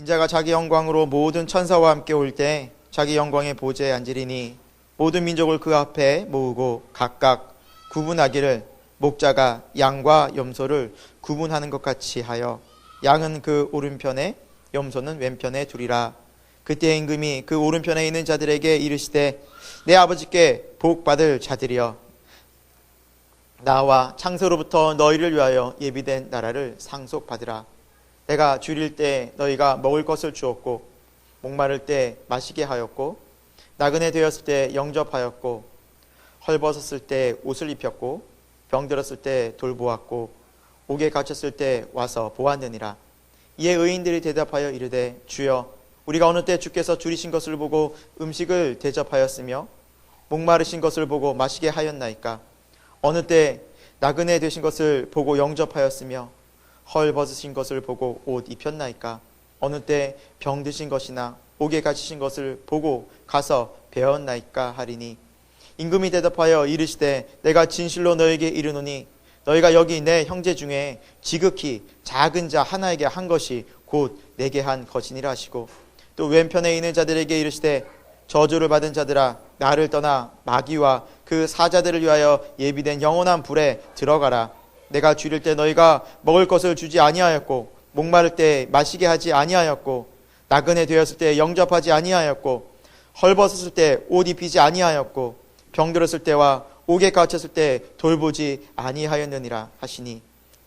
인자가 자기 영광으로 모든 천사와 함께 올 때 자기 영광의 보좌에 앉으리니 모든 민족을 그 앞에 모으고 각각 구분하기를 목자가 양과 염소를 구분하는 것 같이 하여 양은 그 오른편에 염소는 왼편에 두리라. 그때 임금이 그 오른편에 있는 자들에게 이르시되 내 아버지께 복받을 자들이여 나와 창세로부터 너희를 위하여 예비된 나라를 상속받으라. 내가 줄일 때 너희가 먹을 것을 주었고 목마를 때 마시게 하였고 나그네 되었을 때 영접하였고 헐벗었을 때 옷을 입혔고 병들었을 때 돌보았고 옥에 갇혔을 때 와서 보았느니라. 이에 의인들이 대답하여 이르되 주여 우리가 어느 때 주께서 줄이신 것을 보고 음식을 대접하였으며 목마르신 것을 보고 마시게 하였나이까. 어느 때 나그네 되신 것을 보고 영접하였으며 헐벗으신 것을 보고 옷 입혔나이까. 어느 때 병드신 것이나 옥에 갇히신 것을 보고 가서 배웠나이까 하리니 임금이 대답하여 이르시되 내가 진실로 너에게 이르노니 너희가 여기 내 형제 중에 지극히 작은 자 하나에게 한 것이 곧 내게 한 것이니라 하시고 또 왼편에 있는 자들에게 이르시되 저주를 받은 자들아 나를 떠나 마귀와 그 사자들을 위하여 예비된 영원한 불에 들어가라. 내가 줄일 때 너희가 먹을 것을 주지 아니하였고 목마를 때 마시게 하지 아니하였고 나그네 되었을 때 영접하지 아니하였고 헐벗었을 때 옷 입히지 아니하였고 병들었을 때와 옥에 갇혔을 때 돌보지 아니하였느니라 하시니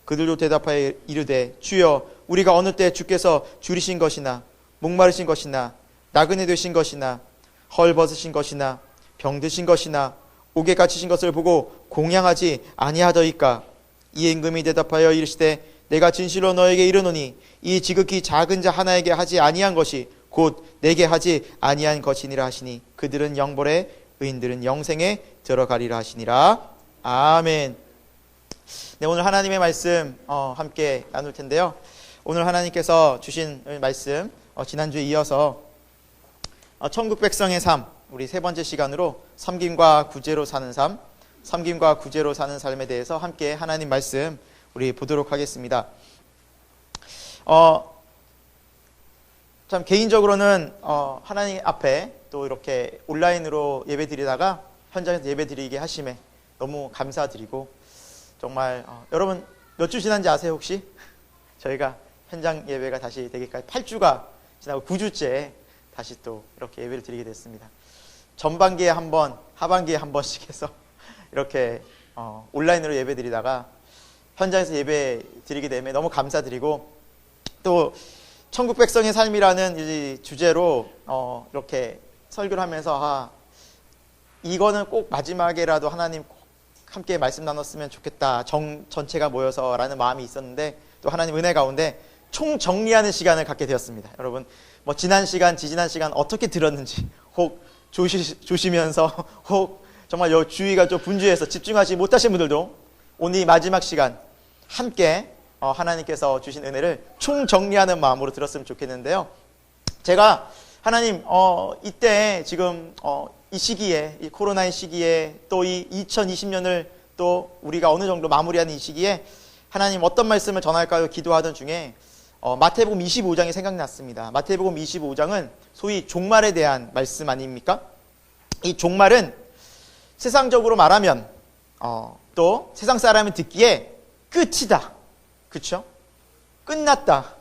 그들도 대답하여 이르되 주여 우리가 어느 때 주께서 줄이신 것이나 목마르신 것이나 나그네 되신 것이나 헐벗으신 것이나 병드신 것이나 옥에 갇히신 것을 보고 공양하지 아니하더이까. 이에 임금이 대답하여 이르시되 내가 진실로 너에게 이르노니 이 지극히 작은 자 하나에게 하지 아니한 것이 곧 내게 하지 아니한 것이니라 하시니 그들은 영벌에 의인들은 영생에 들어가리라 하시니라. 아멘. 네, 오늘 하나님의 말씀 함께 나눌 텐데요. 오늘 하나님께서 주신 말씀 지난주에 이어서 천국 백성의 삶, 우리 세 번째 시간으로 섬김과 구제로 사는 삶, 섬김과 구제로 사는 삶에 대해서 함께 하나님 말씀 우리 보도록 하겠습니다. 참 개인적으로는 하나님 앞에 또 이렇게 온라인으로 예배 드리다가 현장에서 예배 드리게 하심에 너무 감사드리고 정말 여러분 몇 주 지난지 아세요 혹시? 저희가 현장 예배가 다시 되기까지 8주가 지나고 9주째 다시 또 이렇게 예배를 드리게 됐습니다. 전반기에 한 번, 하반기에 한 번씩 해서 이렇게 온라인으로 예배 드리다가 현장에서 예배 드리게 되면 너무 감사드리고 또 천국 백성의 삶이라는 이 주제로 이렇게 설교를 하면서 이거는 꼭 마지막에라도 하나님 꼭 함께 말씀 나눴으면 좋겠다. 전체가 모여서 라는 마음이 있었는데 또 하나님 은혜 가운데 총정리하는 시간을 갖게 되었습니다. 여러분 뭐 지난 시간, 지지난 시간 어떻게 들었는지 혹 조시면서 혹 정말 주의가 좀 분주해서 집중하지 못하신 분들도 오늘 이 마지막 시간 함께 하나님께서 주신 은혜를 총정리하는 마음으로 들었으면 좋겠는데요. 제가 하나님 이때 지금 이 시기에 이 코로나의 시기에 또 이 2020년을 또 우리가 어느 정도 마무리하는 이 시기에 하나님 어떤 말씀을 전할까요? 기도하던 중에 마태복음 25장이 생각났습니다. 마태복음 25장은 소위 종말에 대한 말씀 아닙니까? 이 종말은 세상적으로 말하면 또 세상 사람이 듣기에 끝이다. 그렇죠? 끝났다.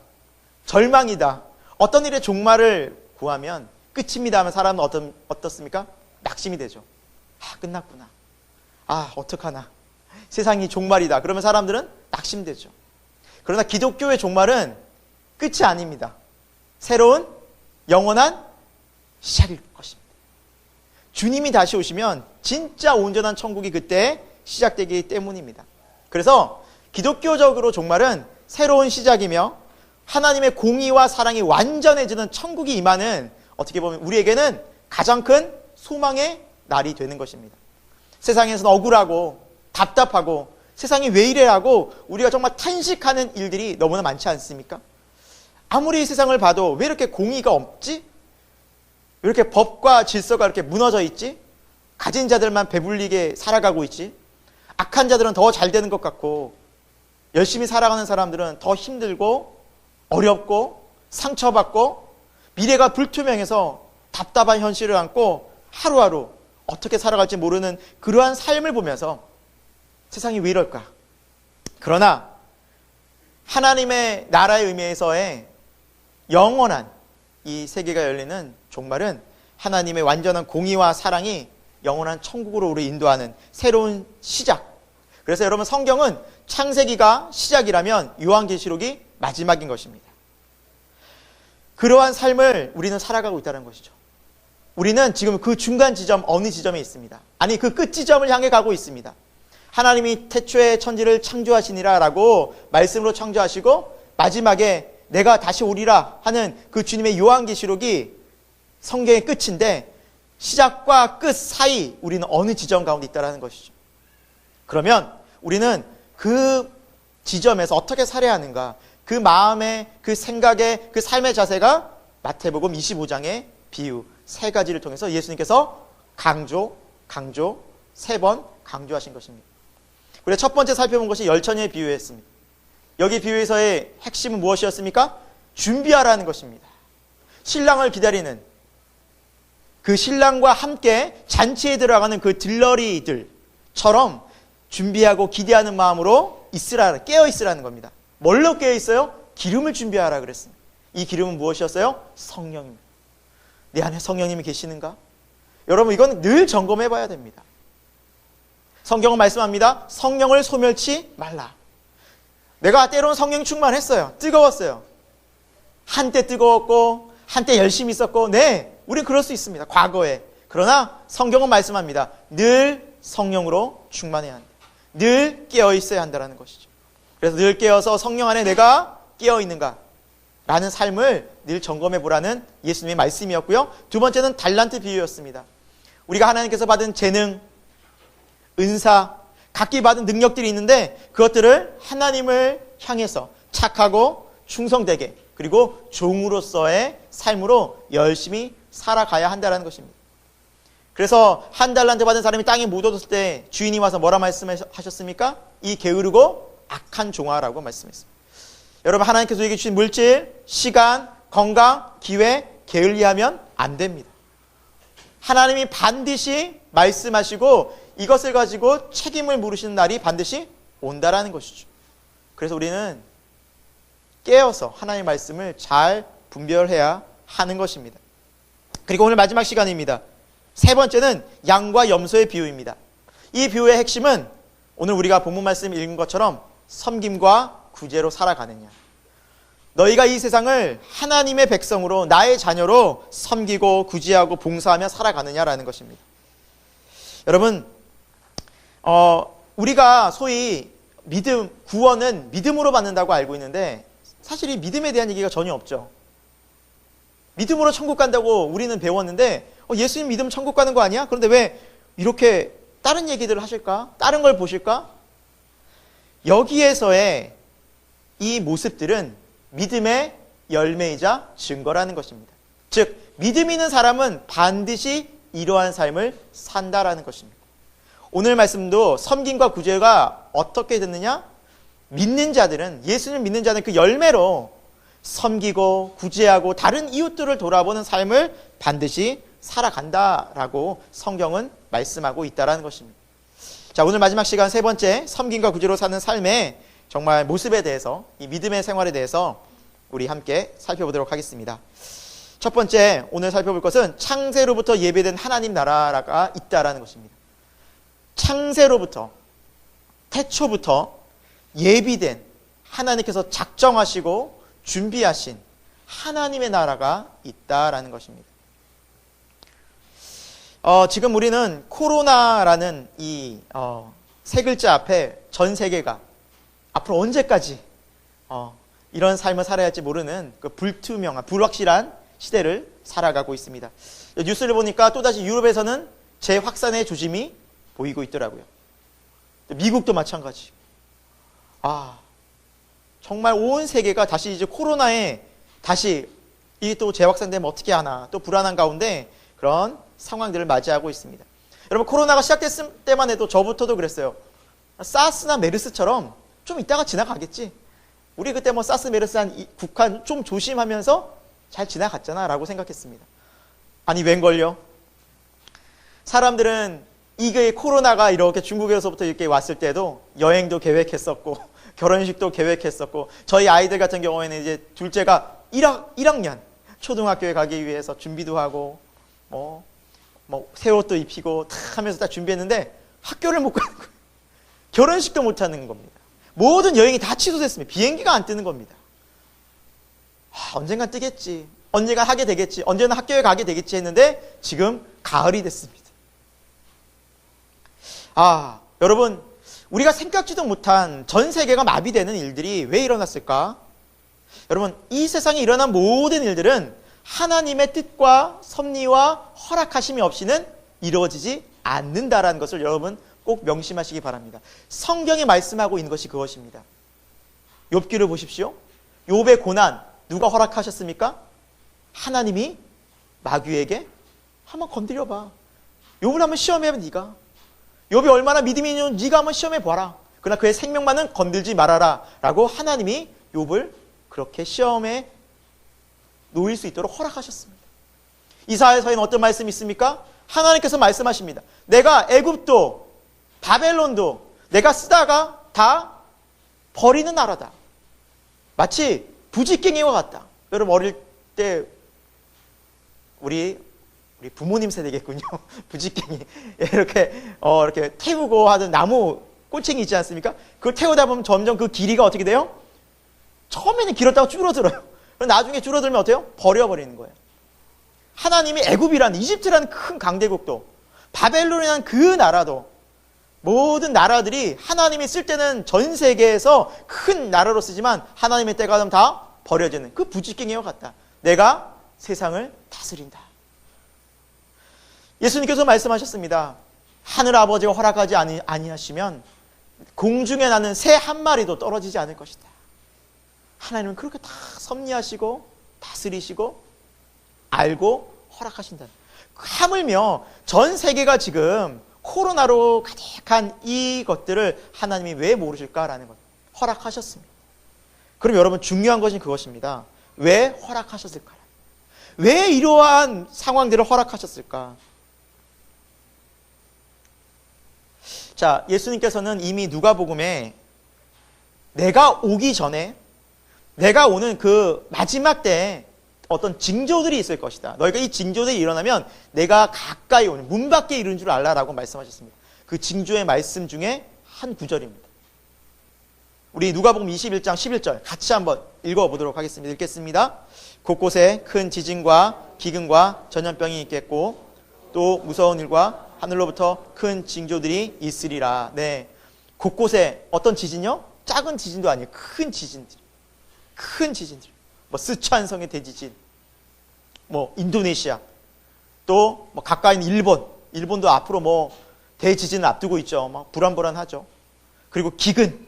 절망이다. 어떤 일의 종말을 구하면 끝입니다 하면 사람은 어떻습니까? 낙심이 되죠. 끝났구나. 어떡하나. 세상이 종말이다. 그러면 사람들은 낙심되죠. 그러나 기독교의 종말은 끝이 아닙니다. 새로운 영원한 시작일 것입니다. 주님이 다시 오시면 진짜 온전한 천국이 그때 시작되기 때문입니다. 그래서 기독교적으로 종말은 새로운 시작이며 하나님의 공의와 사랑이 완전해지는 천국이 임하는 어떻게 보면 우리에게는 가장 큰 소망의 날이 되는 것입니다. 세상에서는 억울하고 답답하고 세상이 왜 이래라고 우리가 정말 탄식하는 일들이 너무나 많지 않습니까? 아무리 세상을 봐도 왜 이렇게 공의가 없지? 왜 이렇게 법과 질서가 이렇게 무너져 있지? 가진 자들만 배불리게 살아가고 있지? 악한 자들은 더 잘 되는 것 같고 열심히 살아가는 사람들은 더 힘들고 어렵고 상처받고 미래가 불투명해서 답답한 현실을 안고 하루하루 어떻게 살아갈지 모르는 그러한 삶을 보면서 세상이 왜 이럴까? 그러나 하나님의 나라의 의미에서의 영원한 이 세계가 열리는 종말은 하나님의 완전한 공의와 사랑이 영원한 천국으로 우리 인도하는 새로운 시작. 그래서 여러분, 성경은 창세기가 시작이라면 요한계시록이 마지막인 것입니다. 그러한 삶을 우리는 살아가고 있다는 것이죠. 우리는 지금 그 중간 지점, 어느 지점에 있습니다. 아니, 그 끝 지점을 향해 가고 있습니다. 하나님이 태초에 천지를 창조하시니라 라고 말씀으로 창조하시고 마지막에 내가 다시 오리라 하는 그 주님의 요한계시록이 성경의 끝인데, 시작과 끝 사이 우리는 어느 지점 가운데 있다는 것이죠. 그러면 우리는 그 지점에서 어떻게 살아야 하는가, 그 마음의, 그 생각의, 그 삶의 자세가 마태복음 25장의 비유 세 가지를 통해서 예수님께서 강조 3번 강조하신 것입니다. 우리가 첫 번째 살펴본 것이 열처녀의 비유였습니다. 여기 비유에서의 핵심은 무엇이었습니까? 준비하라는 것입니다. 신랑을 기다리는, 그 신랑과 함께 잔치에 들어가는 그 들러리들처럼 준비하고 기대하는 마음으로 있으라, 깨어 있으라는 겁니다. 뭘로 깨어 있어요? 기름을 준비하라 그랬습니다. 이 기름은 무엇이었어요? 성령입니다. 내 안에 성령님이 계시는가? 여러분, 이건 늘 점검해 봐야 됩니다. 성경은 말씀합니다. 성령을 소멸치 말라. 내가 때로는 성령 충만했어요. 뜨거웠어요. 한때 뜨거웠고 한때 열심히 있었고, 네, 우린 그럴 수 있습니다. 과거에. 그러나 성경은 말씀합니다. 늘 성령으로 충만해야 한다. 늘 깨어 있어야 한다는 것이죠. 그래서 늘 깨어서 성령 안에 내가 깨어 있는가 라는 삶을 늘 점검해 보라는 예수님의 말씀이었고요. 두 번째는 달란트 비유였습니다. 우리가 하나님께서 받은 재능, 은사, 각기 받은 능력들이 있는데 그것들을 하나님을 향해서 착하고 충성되게, 그리고 종으로서의 삶으로 열심히 살아가야 한다는 것입니다. 그래서 한 달란트 받은 사람이 땅에 묻어뒀을 때 주인이 와서 뭐라 말씀하셨습니까? 이 게으르고 악한 종아라고 말씀했습니다. 여러분, 하나님께서 우리에게 주신 물질, 시간, 건강, 기회 게을리하면 안 됩니다. 하나님이 반드시 말씀하시고 이것을 가지고 책임을 물으시는 날이 반드시 온다라는 것이죠. 그래서 우리는 깨어서 하나님의 말씀을 잘 분별해야 하는 것입니다. 그리고 오늘 마지막 시간입니다. 세 번째는 양과 염소의 비유입니다. 이 비유의 핵심은 오늘 우리가 본문 말씀 읽은 것처럼 섬김과 구제로 살아가느냐. 너희가 이 세상을 하나님의 백성으로, 나의 자녀로 섬기고 구제하고 봉사하며 살아가느냐라는 것입니다. 여러분, 우리가 소위 믿음, 구원은 믿음으로 받는다고 알고 있는데 사실 이 믿음에 대한 얘기가 전혀 없죠. 믿음으로 천국 간다고 우리는 배웠는데 예수님 믿으면 천국 가는 거 아니야? 그런데 왜 이렇게 다른 얘기들을 하실까? 다른 걸 보실까? 여기에서의 이 모습들은 믿음의 열매이자 증거라는 것입니다. 즉, 믿음 있는 사람은 반드시 이러한 삶을 산다라는 것입니다. 오늘 말씀도 섬김과 구제가 어떻게 됐느냐? 믿는 자들은, 예수님 믿는 자는 그 열매로 섬기고 구제하고 다른 이웃들을 돌아보는 삶을 반드시 살아간다라고 성경은 말씀하고 있다라는 것입니다. 자, 오늘 마지막 시간 세 번째, 섬김과 구제로 사는 삶의 정말 모습에 대해서, 이 믿음의 생활에 대해서 우리 함께 살펴보도록 하겠습니다. 첫 번째, 오늘 살펴볼 것은 창세로부터 예배된 하나님 나라가 있다라는 것입니다. 창세로부터, 태초부터 예비된, 하나님께서 작정하시고 준비하신 하나님의 나라가 있다라는 것입니다. 지금 우리는 코로나라는 이 세 글자 앞에 전 세계가 앞으로 언제까지 이런 삶을 살아야 할지 모르는 그 불투명한, 불확실한 시대를 살아가고 있습니다. 뉴스를 보니까 또다시 유럽에서는 재확산의 조짐이 보이고 있더라고요. 미국도 마찬가지. 정말 온 세계가 다시 이제 코로나에 다시 이게 또 재확산되면 어떻게 하나, 또 불안한 가운데 그런 상황들을 맞이하고 있습니다. 여러분, 코로나가 시작됐을 때만 해도 저부터도 그랬어요. 사스나 메르스처럼 좀 이따가 지나가겠지. 우리 그때 뭐 사스 메르스 국한 좀 조심하면서 잘 지나갔잖아 라고 생각했습니다. 아니 웬걸요? 사람들은 이게 코로나가 이렇게 중국에서부터 이렇게 왔을 때도 여행도 계획했었고 결혼식도 계획했었고, 저희 아이들 같은 경우에는 이제 둘째가 1학년 초등학교에 가기 위해서 준비도 하고 뭐 새 옷도 입히고 탁 하면서 다 준비했는데 학교를 못 가는 거예요. 결혼식도 못 하는 겁니다. 모든 여행이 다 취소됐습니다. 비행기가 안 뜨는 겁니다. 언젠간 뜨겠지, 언젠가 하게 되겠지, 언제나 학교에 가게 되겠지 했는데 지금 가을이 됐습니다. 여러분, 우리가 생각지도 못한 전 세계가 마비되는 일들이 왜 일어났을까? 여러분, 이 세상에 일어난 모든 일들은 하나님의 뜻과 섭리와 허락하심이 없이는 이루어지지 않는다라는 것을 여러분 꼭 명심하시기 바랍니다. 성경이 말씀하고 있는 것이 그것입니다. 욥기를 보십시오. 욥의 고난 누가 허락하셨습니까? 하나님이 마귀에게 한번 건드려봐. 욥을 한번 시험해봐. 네가 욥이 얼마나 믿음이 있는지 네가 한번 시험해봐라. 그러나 그의 생명만은 건들지 말아라 라고 하나님이 욥을 그렇게 시험에 놓일 수 있도록 허락하셨습니다. 이사야서에는 어떤 말씀이 있습니까? 하나님께서 말씀하십니다. 내가 애굽도 바벨론도 내가 쓰다가 다 버리는 나라다. 마치 부지깽이와 같다. 여러분 어릴 때 우리 부모님 세대겠군요. 부지깽이 이렇게 태우고 하던 나무 꼴챙이 있지 않습니까? 그걸 태우다 보면 점점 그 길이가 어떻게 돼요? 처음에는 길었다가 줄어들어요. 나중에 줄어들면 어때요? 버려버리는 거예요. 하나님이 애굽이라는, 이집트라는 큰 강대국도, 바벨론이라는 그 나라도, 모든 나라들이 하나님이 쓸 때는 전 세계에서 큰 나라로 쓰지만 하나님의 때가 되면 다 버려지는 그 부지깽이와 같다. 내가 세상을 다스린다. 예수님께서 말씀하셨습니다. 하늘 아버지가 허락하지 아니하시면 공중에 나는 새 한 마리도 떨어지지 않을 것이다. 하나님은 그렇게 다 섭리하시고 다스리시고 알고 허락하신다. 하물며 전 세계가 지금 코로나로 가득한 이것들을 하나님이 왜 모르실까라는 것 허락하셨습니다. 그럼 여러분 중요한 것은 그것입니다. 왜 허락하셨을까? 왜 이러한 상황들을 허락하셨을까? 자, 예수님께서는 이미 누가복음에 내가 오기 전에, 내가 오는 그 마지막 때에 어떤 징조들이 있을 것이다. 너희가 이 징조들이 일어나면 내가 가까이 오는 문 밖에 이른 줄 알라라고 말씀하셨습니다. 그 징조의 말씀 중에 한 구절입니다. 우리 누가복음 21장 11절 같이 한번 읽어보도록 하겠습니다. 읽겠습니다. 곳곳에 큰 지진과 기근과 전염병이 있겠고 또 무서운 일과 하늘로부터 큰 징조들이 있으리라. 네, 곳곳에 어떤 지진요? 작은 지진도 아니에요. 큰 지진들. 뭐 스촨성의 대지진, 뭐 인도네시아, 또 뭐 가까이 있는 일본도 앞으로 뭐 대지진을 앞두고 있죠. 막 불안불안하죠. 그리고 기근,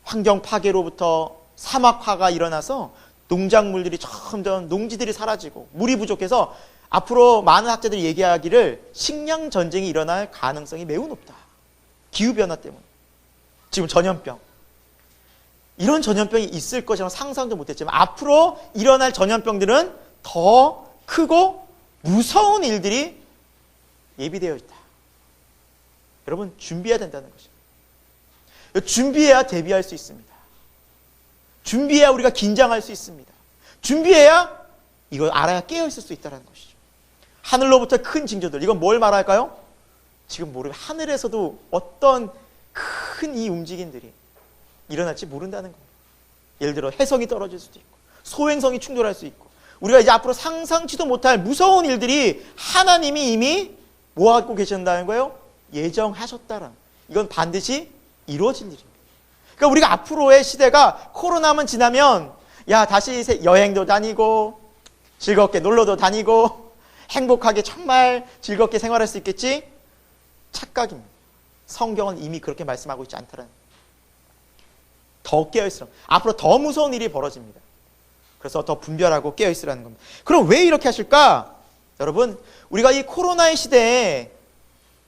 환경 파괴로부터 사막화가 일어나서 농작물들이 점점 농지들이 사라지고 물이 부족해서 앞으로 많은 학자들이 얘기하기를 식량 전쟁이 일어날 가능성이 매우 높다. 기후변화 때문에. 지금 전염병. 이런 전염병이 있을 것이라고 상상도 못했지만 앞으로 일어날 전염병들은 더 크고 무서운 일들이 예비되어 있다. 여러분 준비해야 된다는 것입니다. 준비해야 대비할 수 있습니다. 준비해야 우리가 긴장할 수 있습니다. 준비해야 이걸 알아야 깨어있을 수 있다는 것이죠. 하늘로부터 큰 징조들, 이건 뭘 말할까요? 지금 모르면 하늘에서도 어떤 큰 이 움직임들이 일어날지 모른다는 겁니다. 예를 들어 해성이 떨어질 수도 있고 소행성이 충돌할 수 있고 우리가 이제 앞으로 상상치도 못할 무서운 일들이 하나님이 이미 모아갖고 계신다는 거예요. 예정하셨다라는, 이건 반드시 이루어질 일입니다. 그러니까 우리가 앞으로의 시대가 코로나만 지나면 야 다시 여행도 다니고 즐겁게 놀러도 다니고 행복하게 정말 즐겁게 생활할 수 있겠지? 착각입니다. 성경은 이미 그렇게 말씀하고 있지 않다는, 더 깨어있으라는, 앞으로 더 무서운 일이 벌어집니다. 그래서 더 분별하고 깨어있으라는 겁니다. 그럼 왜 이렇게 하실까? 여러분, 우리가 이 코로나의 시대에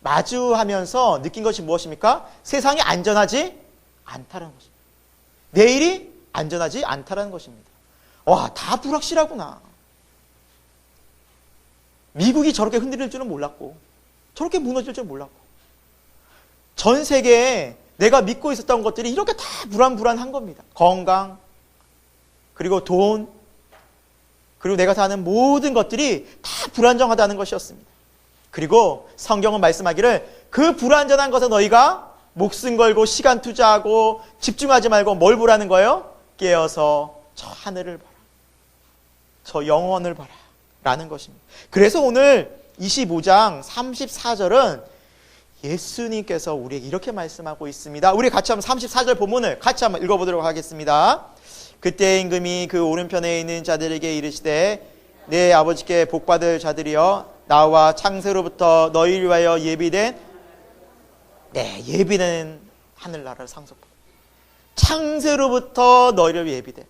마주하면서 느낀 것이 무엇입니까? 세상이 안전하지 않다는 것입니다. 내일이 안전하지 않다라는 것입니다. 와, 다 불확실하구나. 미국이 저렇게 흔들릴 줄은 몰랐고, 저렇게 무너질 줄 몰랐고, 전 세계에 내가 믿고 있었던 것들이 이렇게 다 불안한 겁니다. 건강, 그리고 돈, 그리고 내가 사는 모든 것들이 다 불안정하다는 것이었습니다. 그리고 성경은 말씀하기를 그 불안전한 것에 너희가 목숨 걸고 시간 투자하고 집중하지 말고 뭘 보라는 거예요? 깨어서 저 하늘을 봐라. 저 영원을 봐라. 라는 것입니다. 그래서 오늘 25장 34절은 예수님께서 우리에게 이렇게 말씀하고 있습니다. 우리 같이 한번 34절 본문을 같이 한번 읽어보도록 하겠습니다. 그때 임금이 그 오른편에 있는 자들에게 이르시되 내 아버지께 복받을 자들이여 나와 창세로부터 너희를 위하여 예비된 예비된 하늘나라를 상속받아. 창세로부터 너희를 위해 예비된.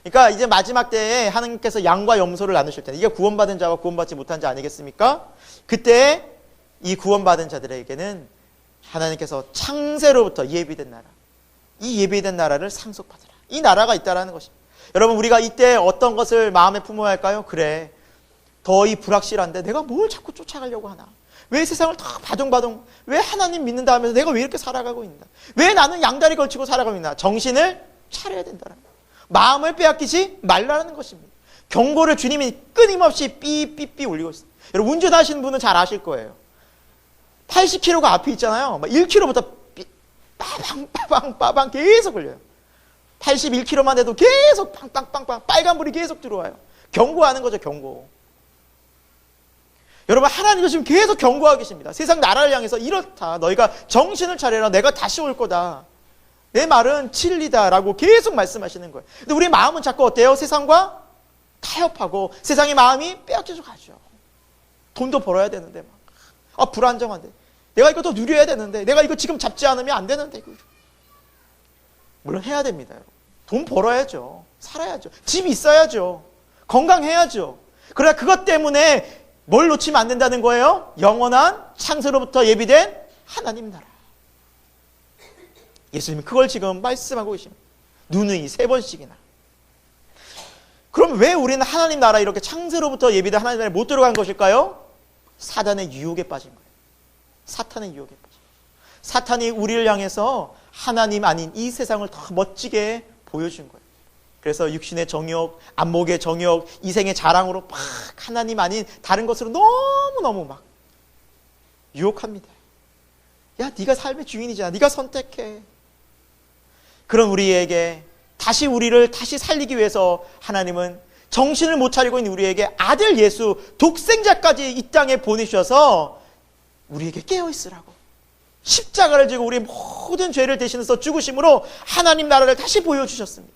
그러니까 이제 마지막 때에 하나님께서 양과 염소를 나누실 텐데 이게 구원받은 자와 구원받지 못한 자 아니겠습니까? 그때 이 구원받은 자들에게는 하나님께서 창세로부터 예비된 나라, 이 예비된 나라를 상속받으라. 이 나라가 있다라는 것입니다. 여러분, 우리가 이때 어떤 것을 마음에 품어야 할까요? 그래, 더 이 불확실한데 내가 뭘 자꾸 쫓아가려고 하나? 왜 세상을 다 바둥바둥, 왜 하나님 믿는다 하면서 내가 왜 이렇게 살아가고 있나? 왜 나는 양다리 걸치고 살아가고 있나? 정신을 차려야 된다는 거예요. 마음을 빼앗기지 말라는 것입니다. 경고를 주님이 끊임없이 삐삐삐 울리고 있어요. 여러분, 운전하시는 분은 잘 아실 거예요. 80km가 앞에 있잖아요. 1km부터 빠방빠방 계속 울려요. 81km만 해도 계속 빵빵빵빵 빨간불이 계속 들어와요. 경고하는 거죠, 경고. 여러분, 하나님도 지금 계속 경고하고 계십니다. 세상 나라를 향해서 이렇다. 너희가 정신을 차려라. 내가 다시 올 거다. 내 말은 진리다라고 계속 말씀하시는 거예요. 근데 우리 마음은 자꾸 어때요? 세상과 타협하고 세상의 마음이 빼앗겨져 가죠. 돈도 벌어야 되는데 막. 불안정한데. 내가 이거 더 누려야 되는데. 내가 이거 지금 잡지 않으면 안 되는데. 물론 해야 됩니다. 여러분. 돈 벌어야죠. 살아야죠. 집 있어야죠. 건강해야죠. 그러나 그것 때문에 뭘 놓치면 안 된다는 거예요? 영원한 창세로부터 예비된 하나님 나라. 예수님이 그걸 지금 말씀하고 계십니다. 누누이 3번씩이나. 그럼 왜 우리는 하나님 나라 이렇게 창세로부터 예비된 하나님 나라에 못 들어간 것일까요? 사단의 유혹에 빠진 거예요. 사탄의 유혹에 빠진 거예요. 사탄이 우리를 향해서 하나님 아닌 이 세상을 더 멋지게 보여준 거예요. 그래서 육신의 정욕, 안목의 정욕, 이생의 자랑으로 막 하나님 아닌 다른 것으로 너무너무 막 유혹합니다. 야, 네가 삶의 주인이잖아. 네가 선택해. 그런 우리에게 다시 우리를 다시 살리기 위해서 하나님은 정신을 못 차리고 있는 우리에게 아들 예수 독생자까지 이 땅에 보내주셔서 우리에게 깨어있으라고 십자가를 지고 우리의 모든 죄를 대신해서 죽으심으로 하나님 나라를 다시 보여주셨습니다.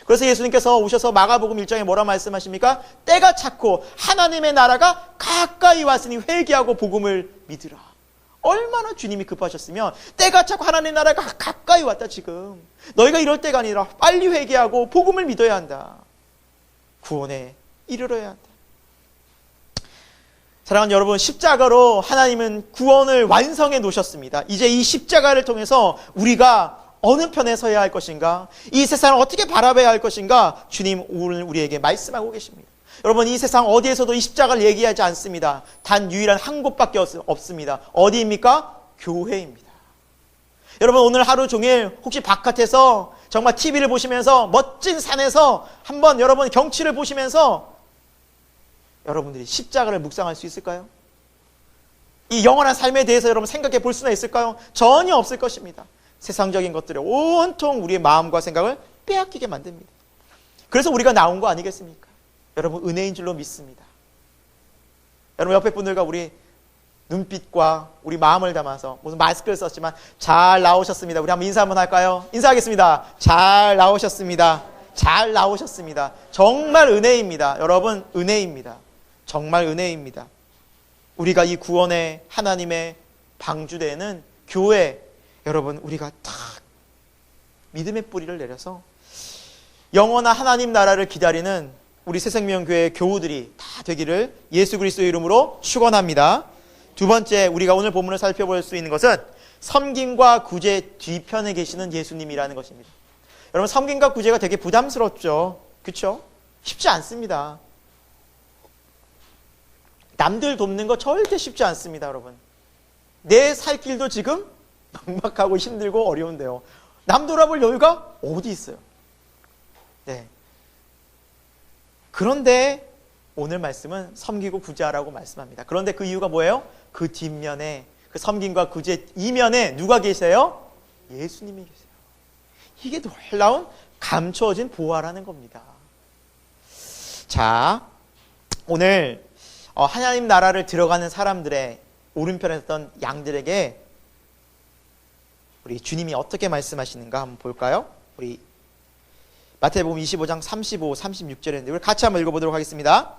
그래서 예수님께서 오셔서 마가복음 1장에 뭐라 말씀하십니까? 때가 찼고 하나님의 나라가 가까이 왔으니 회개하고 복음을 믿으라. 얼마나 주님이 급하셨으면 때가 찼고 하나님의 나라가 가까이 왔다 지금. 너희가 이럴 때가 아니라 빨리 회개하고 복음을 믿어야 한다. 구원에 이르러야 한다. 사랑하는 여러분, 십자가로 하나님은 구원을 완성해 놓으셨습니다. 이제 이 십자가를 통해서 우리가 어느 편에 서야 할 것인가? 이 세상을 어떻게 바라봐야 할 것인가? 주님 오늘 우리에게 말씀하고 계십니다. 여러분, 이 세상 어디에서도 이 십자가를 얘기하지 않습니다. 단 유일한 한 곳밖에 없습니다. 어디입니까? 교회입니다. 여러분, 오늘 하루 종일 혹시 바깥에서 정말 TV를 보시면서 멋진 산에서 한번 여러분 경치를 보시면서 여러분들이 십자가를 묵상할 수 있을까요? 이 영원한 삶에 대해서 여러분 생각해 볼 수나 있을까요? 전혀 없을 것입니다. 세상적인 것들에 온통 우리의 마음과 생각을 빼앗기게 만듭니다. 그래서 우리가 나온 거 아니겠습니까? 여러분, 은혜인 줄로 믿습니다. 여러분, 옆에 분들과 우리 눈빛과 우리 마음을 담아서 무슨 마스크를 썼지만 잘 나오셨습니다. 우리 한번 인사 한번 할까요? 인사하겠습니다. 잘 나오셨습니다. 잘 나오셨습니다. 정말 은혜입니다. 여러분, 은혜입니다. 정말 은혜입니다. 우리가 이 구원의 하나님의 방주대에는 교회, 여러분, 우리가 딱 믿음의 뿌리를 내려서 영원한 하나님 나라를 기다리는 우리 새생명교회 교우들이 다 되기를 예수 그리스도의 이름으로 축원합니다. 두 번째, 우리가 오늘 본문을 살펴볼 수 있는 것은 섬김과 구제 뒤편에 계시는 예수님이라는 것입니다. 여러분, 섬김과 구제가 되게 부담스럽죠. 그렇죠? 쉽지 않습니다. 남들 돕는 거 절대 쉽지 않습니다, 여러분. 내 살 길도 지금 막막하고 힘들고 어려운데요. 남 돌아볼 여유가 어디 있어요? 네. 그런데 오늘 말씀은 섬기고 구제하라고 말씀합니다. 그런데 그 이유가 뭐예요? 그 뒷면에, 그 섬김과 구제 이면에 누가 계세요? 예수님이 계세요. 이게 놀라운 감추어진 보화라는 겁니다. 자, 오늘 하나님 나라를 들어가는 사람들의 오른편에 있던 양들에게 우리 주님이 어떻게 말씀하시는가 한번 볼까요? 우리 마태복음 25장 35, 36절인데 우리 같이 한번 읽어보도록 하겠습니다.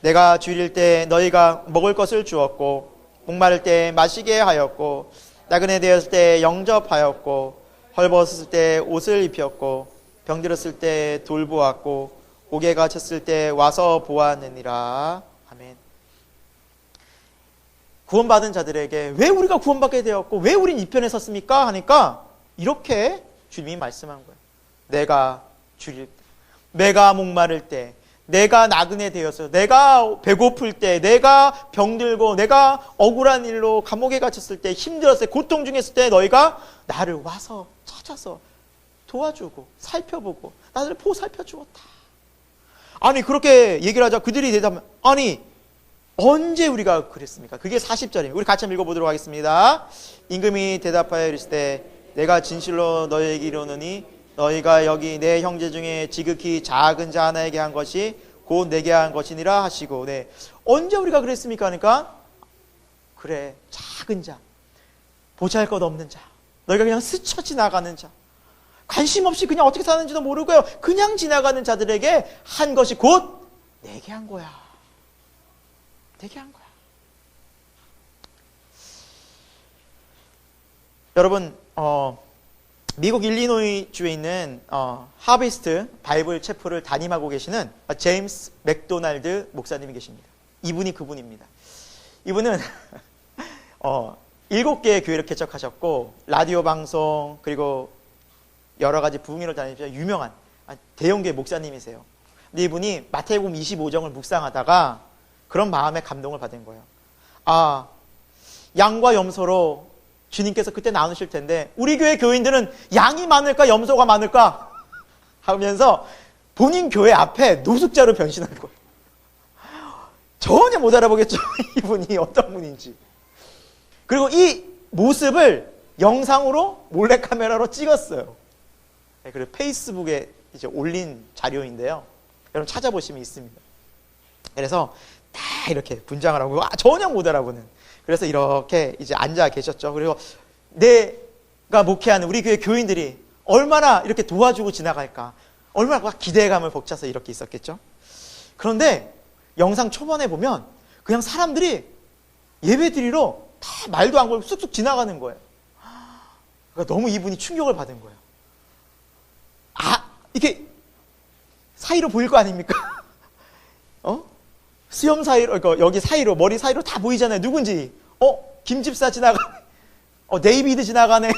내가 주일일 때 너희가 먹을 것을 주었고 목마를 때 마시게 하였고 나그네 되었을 때 영접하였고 헐벗었을 때 옷을 입혔고 병들었을 때 돌보았고 옥에 갇혔을 때 와서 보았느니라. 아멘. 구원받은 자들에게 왜 우리가 구원받게 되었고 왜 우린 이 편에 섰습니까? 하니까 이렇게 주님이 말씀한 거예요. 내가 주일 때, 내가 목마를 때, 내가 나그네 되어서, 내가 배고플 때, 내가 병들고, 내가 억울한 일로 감옥에 갇혔을 때, 힘들었을 때, 고통 중에 있을 때 너희가 나를 와서 찾아서 도와주고 살펴보고 나를 보살펴 주었다. 아니 그렇게 얘기를 하자 그들이 대답하면 아니 언제 우리가 그랬습니까? 그게 40절입니다. 우리 같이 한번 읽어보도록 하겠습니다. 임금이 대답하여 이르시되 내가 진실로 너희에게 이르노니 너희가 여기 내 형제 중에 지극히 작은 자 하나에게 한 것이 곧 내게 한 것이니라 하시고 네. 언제 우리가 그랬습니까? 하니까 그래 작은 자 보잘것없는 자 너희가 그냥 스쳐 지나가는 자 관심 없이 그냥 어떻게 사는지도 모르고요 그냥 지나가는 자들에게 한 것이 곧 내게 한 거야. 내게 한 거야. 여러분 미국 일리노이 주에 있는 하비스트 바이블 채플을 담임하고 계시는 제임스 맥도날드 목사님이 계십니다. 이분이 그분입니다. 이분은 7개의 교회를 개척하셨고 라디오 방송 그리고 여러 가지 부흥회를 다니면서 유명한 대형교회 목사님이세요. 근데 이분이 마태복음 25장을 묵상하다가 그런 마음의 감동을 받은 거예요. 아, 양과 염소로 주님께서 그때 나누실 텐데 우리 교회 교인들은 양이 많을까 염소가 많을까 하면서 본인 교회 앞에 노숙자로 변신한 거예요. 전혀 못 알아보겠죠. 이분이 어떤 분인지. 그리고 이 모습을 영상으로 몰래카메라로 찍었어요. 그리고 페이스북에 이제 올린 자료인데요. 여러분 찾아보시면 있습니다. 그래서 다 이렇게 분장을 하고 전혀 못 알아보는. 그래서 이렇게 이제 앉아 계셨죠. 그리고 내가 목회하는 우리 교회 교인들이 얼마나 이렇게 도와주고 지나갈까. 얼마나 기대감을 벅차서 이렇게 있었겠죠. 그런데 영상 초반에 보면 그냥 사람들이 예배 드리러 다 말도 안 걸고 쑥쑥 지나가는 거예요. 그러니까 너무 이분이 충격을 받은 거예요. 아, 이게 사이로 보일 거 아닙니까? 수염 사이로, 그러니까 여기 사이로, 머리 사이로 다 보이잖아요. 누군지. 김집사 지나가네. 데이비드 지나가네.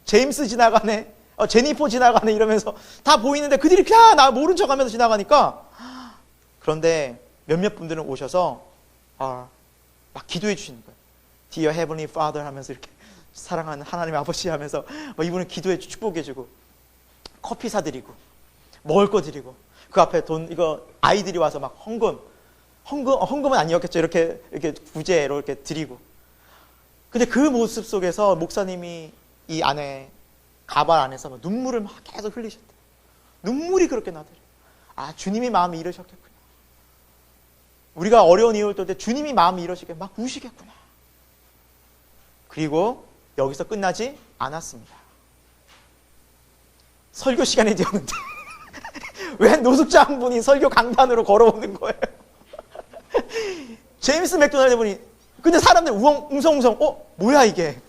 제임스 지나가네. 제니퍼 지나가네. 이러면서 다 보이는데 그들이 그냥 나 모른 척 하면서 지나가니까. 그런데 몇몇 분들은 오셔서, 막 기도해 주시는 거예요. Dear Heavenly Father 하면서 이렇게 사랑하는 하나님 아버지 하면서 이분은 기도해 주고 축복해 주고 커피 사드리고 먹을 거 드리고 그 앞에 돈 이거 아이들이 와서 막 헌금은 아니었겠죠. 이렇게 구제로 이렇게 드리고. 근데 그 모습 속에서 목사님이 이 안에 가발 안에서 막 눈물을 막 계속 흘리셨대요. 눈물이 그렇게 나더래요. 아, 주님이 마음이 이러셨겠구나. 우리가 어려운 이유를 때 주님이 마음이 이러시게 막 우시겠구나. 그리고 여기서 끝나지 않았습니다. 설교 시간이 되었는데 왜 노숙자 한 분이 설교 강단으로 걸어오는 거예요? 제임스 맥도날드 분이 근데 사람들 웅성웅성 뭐야 이게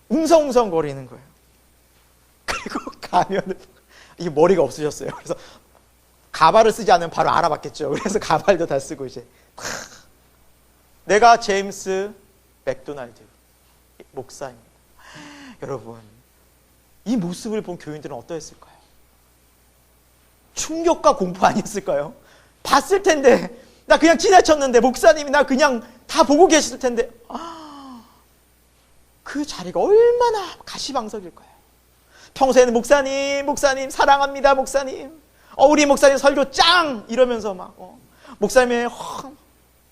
웅성웅성 거리는 거예요. 그리고 가면은 이게 머리가 없으셨어요. 그래서 가발을 쓰지 않으면 바로 알아봤겠죠. 그래서 가발도 다 쓰고 이제 내가 제임스 맥도날드 목사입니다. 여러분 이 모습을 본 교인들은 어떠했을까요? 충격과 공포 아니었을까요? 봤을 텐데, 나 그냥 지나쳤는데, 목사님이 나 그냥 다 보고 계실 텐데, 그 자리가 얼마나 가시방석일 거예요. 평소에는 목사님 사랑합니다, 목사님. 우리 목사님 설교 짱! 이러면서 막 목사님의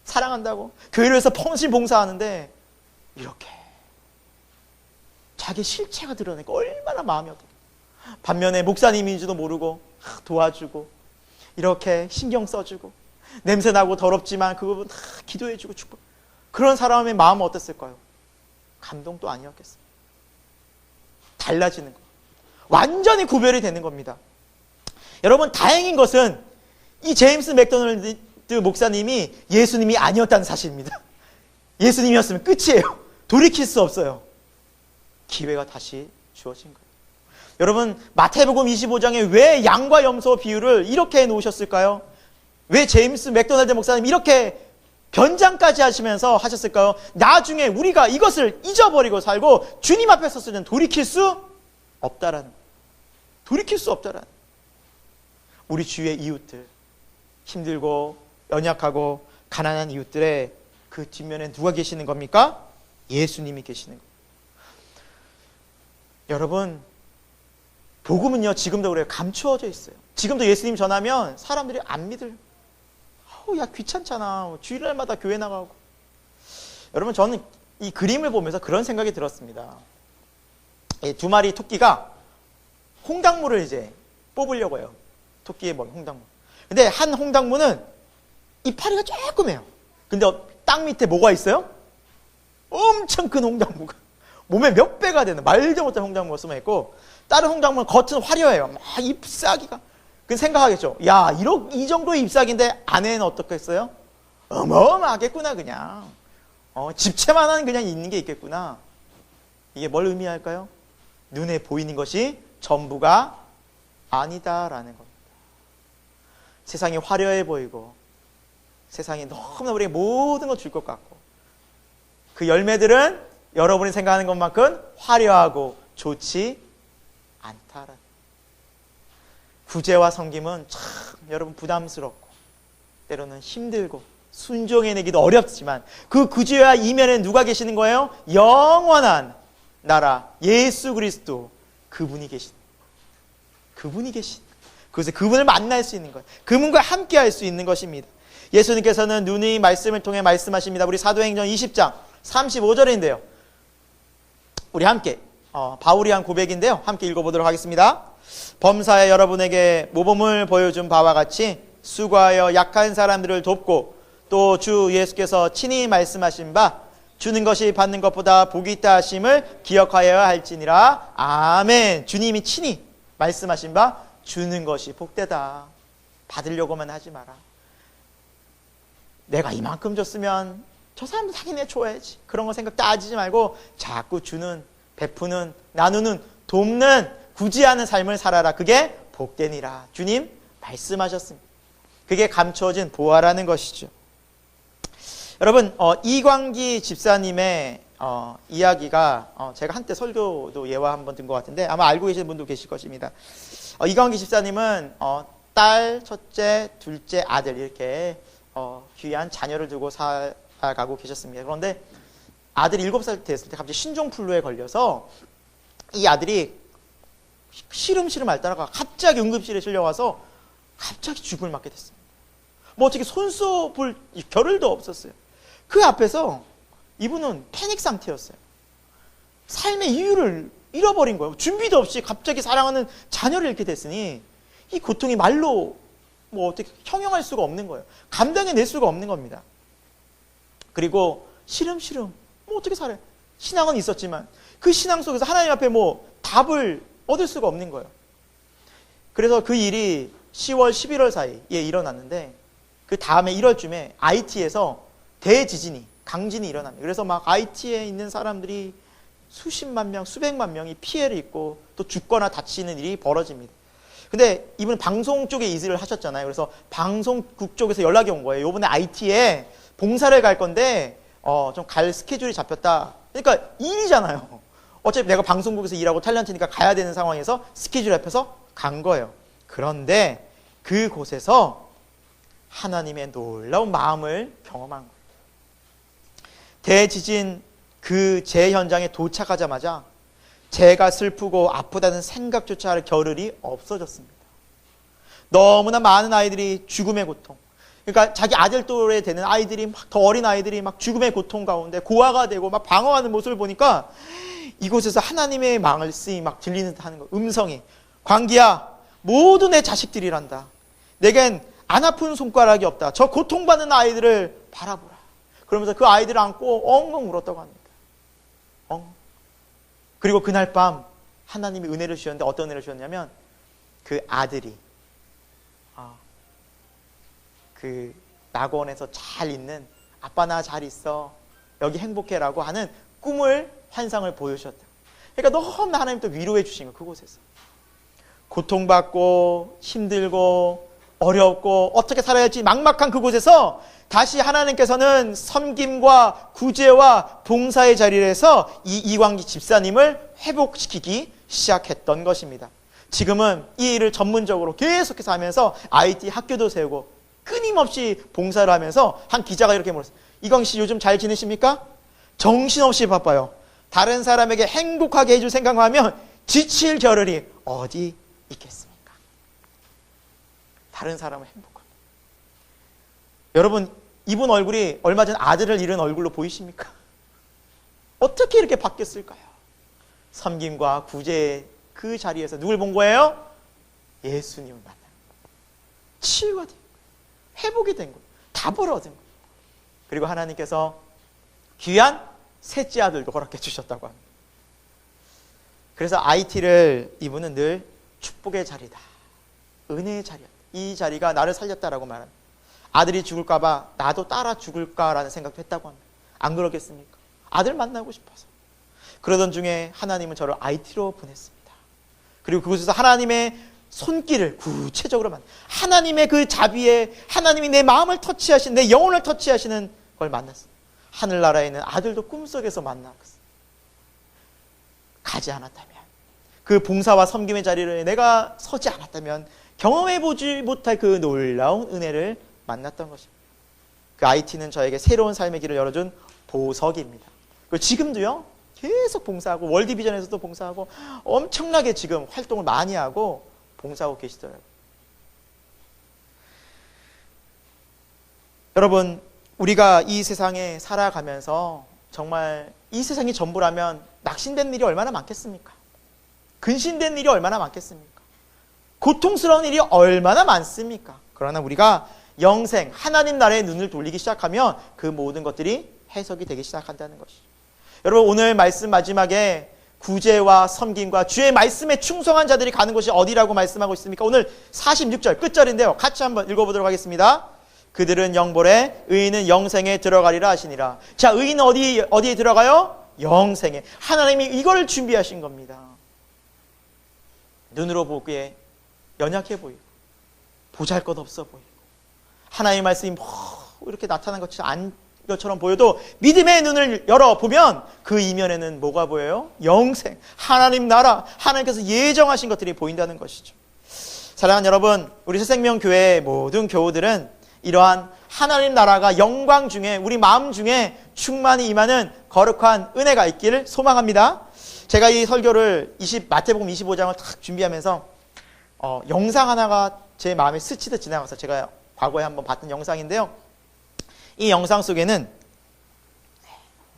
사랑한다고 교회를 위해서 헌신 봉사하는데 이렇게 자기 실체가 드러내니까 얼마나 마음이 어떡해. 반면에 목사님인지도 모르고 도와주고 이렇게 신경 써주고 냄새나고 더럽지만 그 부분 다 기도해주고 축복. 그런 사람의 마음은 어땠을까요? 감동도 아니었겠어요. 달라지는 거. 완전히 구별이 되는 겁니다. 여러분, 다행인 것은 이 제임스 맥도널드 목사님이 예수님이 아니었다는 사실입니다. 예수님이었으면 끝이에요. 돌이킬 수 없어요. 기회가 다시 주어진 거예요. 여러분, 마태복음 25장에 왜 양과 염소 비유를 이렇게 해놓으셨을까요? 왜 제임스 맥도날드 목사님 이렇게 변장까지 하시면서 하셨을까요? 나중에 우리가 이것을 잊어버리고 살고 주님 앞에 섰을 때는 돌이킬 수 없다라는, 돌이킬 수 없다라는. 우리 주위의 이웃들, 힘들고 연약하고 가난한 이웃들의 그 뒷면에 누가 계시는 겁니까? 예수님이 계시는 겁니다. 여러분, 복음은요, 지금도 그래요. 감추어져 있어요. 지금도 예수님 전하면 사람들이 안 믿어요. 야, 귀찮잖아. 주일날마다 교회 나가고. 여러분, 저는 이 그림을 보면서 그런 생각이 들었습니다. 두 마리 토끼가 홍당무를 이제 뽑으려고 해요. 토끼의 머리, 홍당무. 근데 한 홍당무는 이파리가 조그매요. 근데 땅 밑에 뭐가 있어요? 엄청 큰 홍당무가. 몸에 몇 배가 되는 말도 못한 홍당무가 숨어있고, 다른 홍당무는 겉은 화려해요. 막 잎사귀가. 그 생각하겠죠. 야, 이 정도의 잎사귀인데 안에는 어떻겠어요? 어마어마하겠구나, 그냥. 집채만한 그냥 있는 게 있겠구나. 이게 뭘 의미할까요? 눈에 보이는 것이 전부가 아니다라는 겁니다. 세상이 화려해 보이고 세상이 너무나 우리에게 모든 걸 줄 것 같고 그 열매들은 여러분이 생각하는 것만큼 화려하고 좋지 않다라는. 구제와 섬김은 참 여러분 부담스럽고 때로는 힘들고 순종해내기도 어렵지만 그 구제와 이면에 누가 계시는 거예요? 영원한 나라 예수 그리스도, 그분이 계신, 그분이 계신, 그래서 그분을 만날 수 있는 것, 그분과 함께 할 수 있는 것입니다. 예수님께서는 누누이 말씀을 통해 말씀하십니다. 우리 사도행전 20장 35절인데요. 우리 함께 바울이 한 고백인데요. 함께 읽어보도록 하겠습니다. 범사에 여러분에게 모범을 보여준 바와 같이 수고하여 약한 사람들을 돕고 또 주 예수께서 친히 말씀하신 바 주는 것이 받는 것보다 복이 있다 하심을 기억하여야 할지니라. 아멘. 주님이 친히 말씀하신 바 주는 것이 복되다. 받으려고만 하지 마라. 내가 이만큼 줬으면 저 사람도 당연히 줘야지. 그런 거 생각 따지지 말고 자꾸 주는, 베푸는, 나누는, 돕는, 구제하는 삶을 살아라. 그게 복되니라. 주님 말씀하셨습니다. 그게 감추어진 보화라는 것이죠. 여러분, 이광기 집사님의 이야기가 제가 한때 설교도 예화 한번 든 것 같은데 아마 알고 계시는 분도 계실 것입니다. 이광기 집사님은 딸, 첫째, 둘째, 아들 이렇게 귀한 자녀를 두고 살아가고 계셨습니다. 그런데 아들이 7살 됐을 때 갑자기 신종플루에 걸려서 이 아들이 시름시름 앓다가 갑자기 응급실에 실려와서 갑자기 죽음을 맞게 됐습니다. 뭐 어떻게 손수 볼 겨를도 없었어요. 그 앞에서 이분은 패닉 상태였어요. 삶의 이유를 잃어버린 거예요. 준비도 없이 갑자기 사랑하는 자녀를 잃게 됐으니 이 고통이 말로 뭐 어떻게 형용할 수가 없는 거예요. 감당해낼 수가 없는 겁니다. 그리고 시름시름 뭐 어떻게 살아요? 신앙은 있었지만 그 신앙 속에서 하나님 앞에 뭐 답을 얻을 수가 없는 거예요. 그래서 그 일이 10월, 11월 사이에 일어났는데 그 다음에 1월쯤에 IT에서 대지진이, 강진이 일어납니다. 그래서 막 IT에 있는 사람들이 수십만 명, 수백만 명이 피해를 입고 또 죽거나 다치는 일이 벌어집니다. 근데 이분 방송 쪽에 일을 하셨잖아요. 그래서 방송국 쪽에서 연락이 온 거예요. 이번에 IT에 봉사를 갈 건데 좀 갈 스케줄이 잡혔다. 그러니까 일이잖아요. 어차피 내가 방송국에서 일하고 탤런트니까 가야 되는 상황에서 스케줄 잡혀서 간 거예요. 그런데 그곳에서 하나님의 놀라운 마음을 경험한 거예요. 대지진 그 재 현장에 도착하자마자 제가 슬프고 아프다는 생각조차 할 겨를이 없어졌습니다. 너무나 많은 아이들이 죽음의 고통, 그러니까 자기 아들 또래 되는 아이들이 막 더 어린 아이들이 막 죽음의 고통 가운데 고아가 되고 막 방어하는 모습을 보니까 이곳에서 하나님의 말씀이 막 들리는 듯 하는 거. 음성이, 광기야 모두 내 자식들이란다. 내겐 안 아픈 손가락이 없다. 저 고통받는 아이들을 바라보라. 그러면서 그 아이들을 안고 엉엉 울었다고 합니다. 그리고 그날 밤 하나님이 은혜를 주셨는데 어떤 은혜를 주셨냐면 그 아들이 그 낙원에서 잘 있는, 아빠 나 잘 있어, 여기 행복해라고 하는 꿈을, 환상을 보여주셨다. 그러니까 너무나 하나님 또 위로해 주신 거예요. 그곳에서 고통받고 힘들고 어렵고 어떻게 살아야 할지 막막한 그곳에서 다시 하나님께서는 섬김과 구제와 봉사의 자리를 해서 이 이광기 집사님을 회복시키기 시작했던 것입니다. 지금은 이 일을 전문적으로 계속해서 하면서 IT 학교도 세우고 끊임없이 봉사를 하면서 한 기자가 이렇게 물었어요. 이광기 씨 요즘 잘 지내십니까? 정신없이 바빠요. 다른 사람에게 행복하게 해줄 생각만 하면 지칠 겨를이 어디 있겠습니까? 다른 사람을 행복하게. 여러분, 이분 얼굴이 얼마 전 아들을 잃은 얼굴로 보이십니까? 어떻게 이렇게 바뀌었을까요? 섬김과 구제의 그 자리에서 누굴 본 거예요? 예수님을 만난 거예요. 치유가 된 거예요. 회복이 된 거예요. 답을 얻은 거예요. 그리고 하나님께서 귀한 셋째 아들도 허락해 주셨다고 합니다. 그래서 IT를 이분은 늘 축복의 자리다, 은혜의 자리다, 이 자리가 나를 살렸다라고 말합니다. 아들이 죽을까봐 나도 따라 죽을까라는 생각도 했다고 합니다. 안 그러겠습니까? 아들 만나고 싶어서. 그러던 중에 하나님은 저를 IT로 보냈습니다. 그리고 그곳에서 하나님의 손길을 구체적으로 하나님의 그 자비에 하나님이 내 마음을 터치하신, 내 영혼을 터치하시는 걸 만났습니다. 하늘나라에 있는 아들도 꿈속에서 만났어요. 가지 않았다면, 그 봉사와 섬김의 자리를 내가 서지 않았다면 경험해보지 못할 그 놀라운 은혜를 만났던 것입니다. 그 IT는 저에게 새로운 삶의 길을 열어준 보석입니다. 그리고 지금도요 계속 봉사하고 월드비전에서도 봉사하고 엄청나게 지금 활동을 많이 하고 봉사하고 계시더라고요. 여러분, 우리가 이 세상에 살아가면서 정말 이 세상이 전부라면 낙심된 일이 얼마나 많겠습니까? 근심된 일이 얼마나 많겠습니까? 고통스러운 일이 얼마나 많습니까? 그러나 우리가 영생, 하나님 나라의 눈을 돌리기 시작하면 그 모든 것들이 해석이 되기 시작한다는 것이죠. 여러분, 오늘 말씀 마지막에 구제와 섬김과 주의 말씀에 충성한 자들이 가는 곳이 어디라고 말씀하고 있습니까? 오늘 46절 끝절인데요. 같이 한번 읽어보도록 하겠습니다. 그들은 영벌에, 의인은 영생에 들어가리라 하시니라. 자, 의인은 어디에 들어가요? 영생에. 하나님이 이걸 준비하신 겁니다. 눈으로 보기에 연약해 보이고 보잘것없어 보이고 하나님의 말씀이 이렇게 나타난 것처럼 보여도 믿음의 눈을 열어보면 그 이면에는 뭐가 보여요? 영생, 하나님 나라, 하나님께서 예정하신 것들이 보인다는 것이죠. 사랑하는 여러분, 우리 새생명교회의 모든 교우들은 이러한 하나님 나라가 영광 중에, 우리 마음 중에 충만히 임하는 거룩한 은혜가 있기를 소망합니다. 제가 이 설교를 마태복음 25장을 딱 준비하면서 영상 하나가 제 마음에 스치듯 지나가서 제가 과거에 한번 봤던 영상인데요. 이 영상 속에는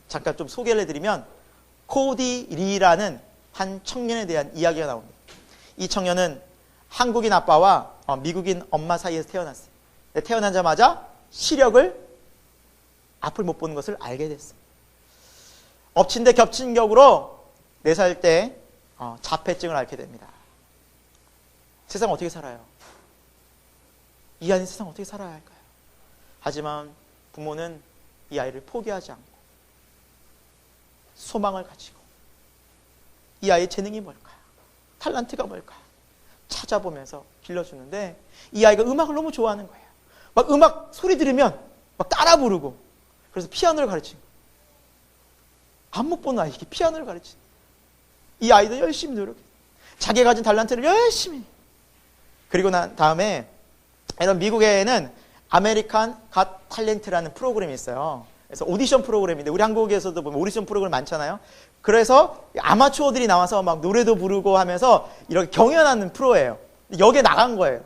잠깐 좀 소개를 해드리면 코디 리라는 한 청년에 대한 이야기가 나옵니다. 이 청년은 한국인 아빠와 미국인 엄마 사이에서 태어났어요. 태어나자마자 시력을 앞을 못 보는 것을 알게 됐어요. 엎친 데 겹친 격으로 4살 때 자폐증을 앓게 됩니다. 세상 어떻게 살아요? 이 아이는 세상 어떻게 살아야 할까요? 하지만 부모는 이 아이를 포기하지 않고 소망을 가지고 이 아이의 재능이 뭘까요? 탤런트가 뭘까요? 찾아보면서 길러주는데 이 아이가 음악을 너무 좋아하는 거예요. 막 음악 소리 들으면 막 따라 부르고, 그래서 피아노를 가르치고, 안 못 보는 아이에게 피아노를 가르치는 이 아이도 열심히 노력해요. 자기가 가진 탤런트를 열심히. 그리고 난 다음에 여러분, 미국에는 아메리칸 갓 탤런트라는 프로그램이 있어요. 그래서 오디션 프로그램인데, 우리 한국에서도 보면 오디션 프로그램 많잖아요. 그래서 아마추어들이 나와서 막 노래도 부르고 하면서 이렇게 경연하는 프로예요. 여기에 나간 거예요.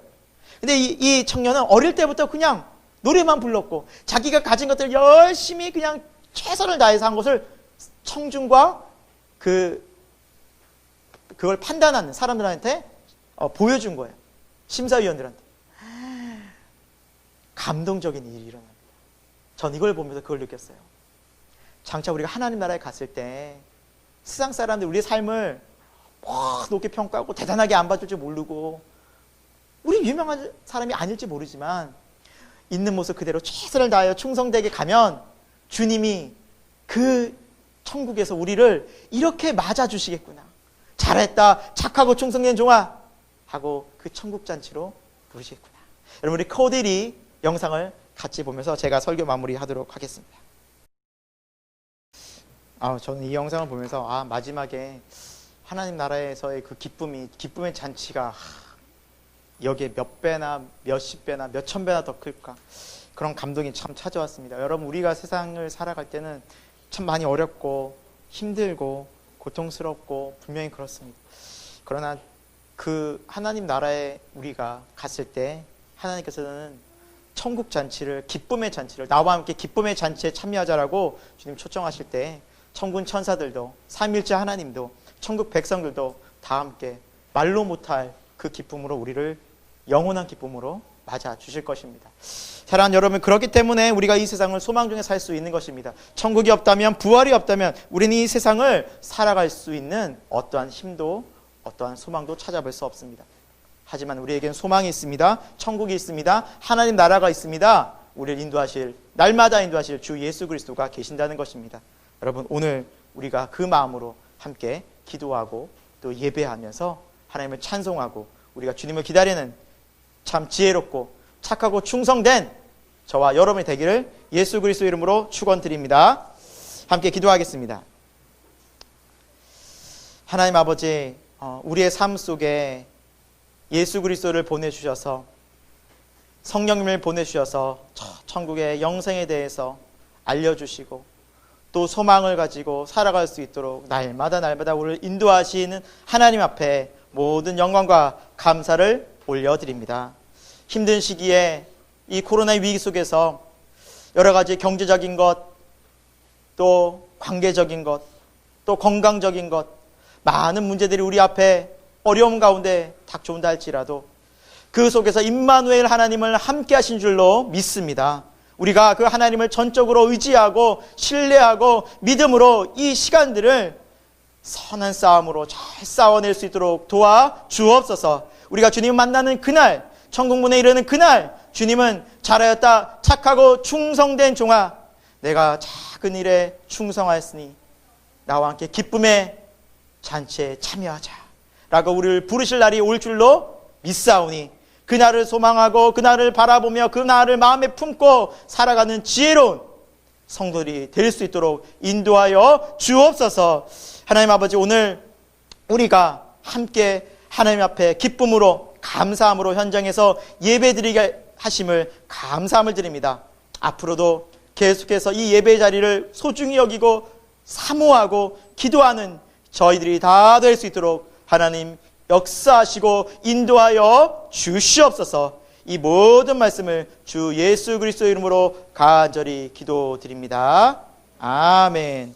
근데 이 청년은 어릴 때부터 그냥 노래만 불렀고, 자기가 가진 것들을 열심히 그냥 최선을 다해서 한 것을 청중과 그걸 판단하는 사람들한테 보여준 거예요. 심사위원들한테. 감동적인 일이 일어납니다. 전 이걸 보면서 그걸 느꼈어요. 장차 우리가 하나님 나라에 갔을 때 세상 사람들 우리의 삶을 높게 평가하고 대단하게 안 봐줄 줄 모르고, 우리 유명한 사람이 아닐지 모르지만 있는 모습 그대로 최선을 다하여 충성되게 가면 주님이 그 천국에서 우리를 이렇게 맞아주시겠구나. 잘했다, 착하고 충성된 종아 하고 그 천국 잔치로 부르시겠구나. 여러분, 우리 코데리 영상을 같이 보면서 제가 설교 마무리하도록 하겠습니다. 저는 이 영상을 보면서 마지막에 하나님 나라에서의 그 기쁨의 잔치가 여기에 몇 배나 몇십 배나 몇천 배나 더 클까, 그런 감동이 참 찾아왔습니다. 여러분, 우리가 세상을 살아갈 때는 참 많이 어렵고 힘들고 고통스럽고 분명히 그렇습니다. 그러나 그 하나님 나라에 우리가 갔을 때 하나님께서는 천국 잔치를, 기쁨의 잔치를, 나와 함께 기쁨의 잔치에 참여하자라고 주님 초청하실 때 천군 천사들도, 삼위일체 하나님도, 천국 백성들도 다 함께 말로 못할 그 기쁨으로 우리를 영원한 기쁨으로 맞아 주실 것입니다. 사랑하는 여러분, 그렇기 때문에 우리가 이 세상을 소망 중에 살 수 있는 것입니다. 천국이 없다면, 부활이 없다면 우리는 이 세상을 살아갈 수 있는 어떠한 힘도 어떠한 소망도 찾아볼 수 없습니다. 하지만 우리에겐 소망이 있습니다. 천국이 있습니다. 하나님 나라가 있습니다. 우리를 인도하실, 날마다 인도하실 주 예수 그리스도가 계신다는 것입니다. 여러분, 오늘 우리가 그 마음으로 함께 기도하고 또 예배하면서 하나님을 찬송하고 우리가 주님을 기다리는 참 지혜롭고 착하고 충성된 저와 여러분이 되기를 예수 그리스도 이름으로 축원드립니다. 함께 기도하겠습니다. 하나님 아버지, 우리의 삶 속에 예수 그리스도를 보내주셔서, 성령님을 보내주셔서 천국의 영생에 대해서 알려주시고 또 소망을 가지고 살아갈 수 있도록 날마다 우리를 인도하시는 하나님 앞에 모든 영광과 감사를 올려드립니다. 힘든 시기에 이 코로나 위기 속에서 여러 가지 경제적인 것, 또 관계적인 것, 또 건강적인 것, 많은 문제들이 우리 앞에 어려움 가운데 닥쳐온다 할지라도 그 속에서 임마누엘 하나님을 함께 하신 줄로 믿습니다. 우리가 그 하나님을 전적으로 의지하고 신뢰하고 믿음으로 이 시간들을 선한 싸움으로 잘 싸워낼 수 있도록 도와 주옵소서. 우리가 주님 만나는 그날, 천국문에 이르는 그날, 주님은 잘하였다, 착하고 충성된 종아, 내가 작은 일에 충성하였으니 나와 함께 기쁨의 잔치에 참여하자 라고 우리를 부르실 날이 올 줄로 믿사오니, 그날을 소망하고 그날을 바라보며 그날을 마음에 품고 살아가는 지혜로운 성도들이 될 수 있도록 인도하여 주옵소서. 하나님 아버지, 오늘 우리가 함께 하나님 앞에 기쁨으로 감사함으로 현장에서 예배드리게 하심을 감사함을 드립니다. 앞으로도 계속해서 이 예배 자리를 소중히 여기고 사모하고 기도하는 저희들이 다 될 수 있도록 하나님 역사하시고 인도하여 주시옵소서. 이 모든 말씀을 주 예수 그리스도 이름으로 간절히 기도드립니다. 아멘.